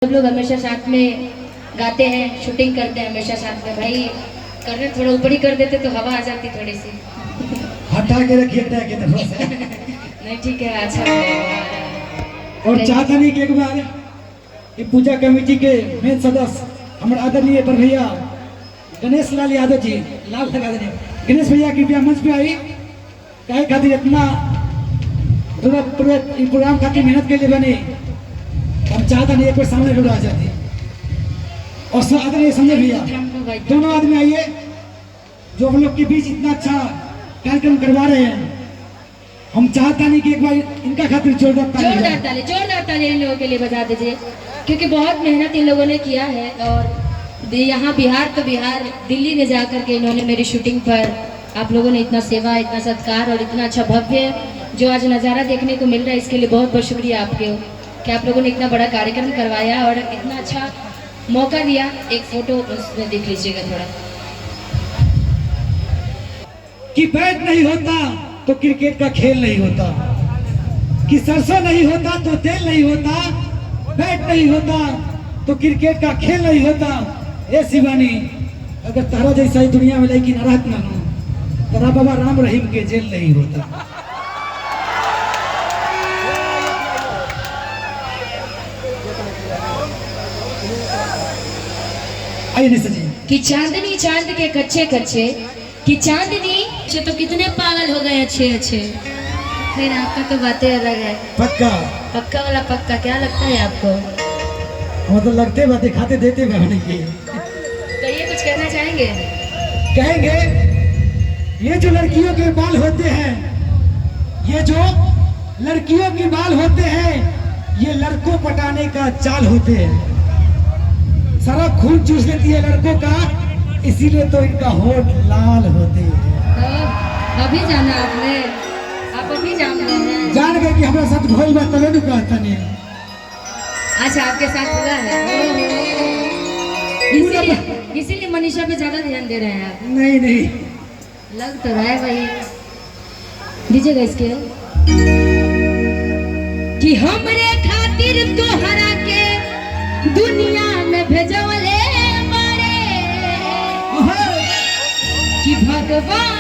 सब लोग हमेशा साथ में गाते हैं, शूटिंग करते हैं हमेशा साथ में। भाई करने थोड़ा ऊपर ही कर देते तो हवा आ जाती थोड़ी सी। हटा के रखिए, हटा के थोड़ा सा। नहीं ठीक है, अच्छा। और चाहता नहीं कि एक बार ये पूजा कमेटी के मेन सदस्य हमारे आदरणीय पर भैया गणेश लाल यादव जी, लाल लगा देने, गणेश भैया कृपया मंच पे आई। कहे खातिर इतना प्रोग्राम खातिर मेहनत के लिए बने, हम चाहता नहीं एक बार सामने जरूर आ जाती। और आदरणीय संजय भैया, दोनों आदमी आइए जो हम लोग के बीच इतना अच्छा कार्यक्रम करवा रहे हैं। हम चाहता नहीं कि एक बार इनका खातिर जोरदार ताली इन लोगों के लिए बजा दीजिए, क्योंकि बहुत मेहनत इन लोगों ने किया है। और यहाँ बिहार तो बिहार, दिल्ली में जाकर के इन्होंने मेरी शूटिंग पर आप लोगों ने इतना सेवा, इतना सत्कार और इतना अच्छा भव्य जो आज नज़ारा देखने को मिल रहा है, इसके लिए बहुत बहुत शुक्रिया आपके कि आप लोगों ने इतना बड़ा कार्यक्रम करवाया और इतना अच्छा मौका दिया। एक फोटो उसमें देख लीजिएगा थोड़ा। कि बैट नहीं होता तो क्रिकेट का खेल नहीं होता, कि सरसों नहीं होता तो तेल नहीं होता, बैट नहीं होता तो क्रिकेट का खेल नहीं होता। ए शिवानी, अगर तारा जैसा ही दुनिया में लेकिन नाराज ना हो, तारा बाबा राम रहीम के जेल नहीं होता। कि चांदनी चांद के कच्चे कच्चे, कि चांदनी अच्छे तो कितने पागल हो गए अच्छे अच्छे। फिर आपका तो बातें अलग है। पक्का पक्का वाला पक्का, क्या लगता है आपको? मतलब लगते बातें खाते देते बहने की। तो ये कुछ कहना चाहेंगे? कहेंगे ये जो लड़कियों के बाल होते हैं, ये जो लड़कियों के बाल होते हैं, ये लड़कों पटाने का चाल होते हैं। सारा खून चूस लेती है लड़कों का, इसीलिए तो इनका होठ लाल होते हैं। अभी जाना आपने, आप अभी जान रहे हैं? जान गए कि हमारे साथ घोल बात तब नहीं कहता नहीं। अच्छा, आपके साथ हुआ है, इसीलिए मनीषा पे ज्यादा ध्यान दे रहे हैं आप। नहीं नहीं, लग तो रहा है भाई। दीजिएगा इसके कि हमरे खातिर तोहरा के दुनिया में भेजवले मारे, कि भगवान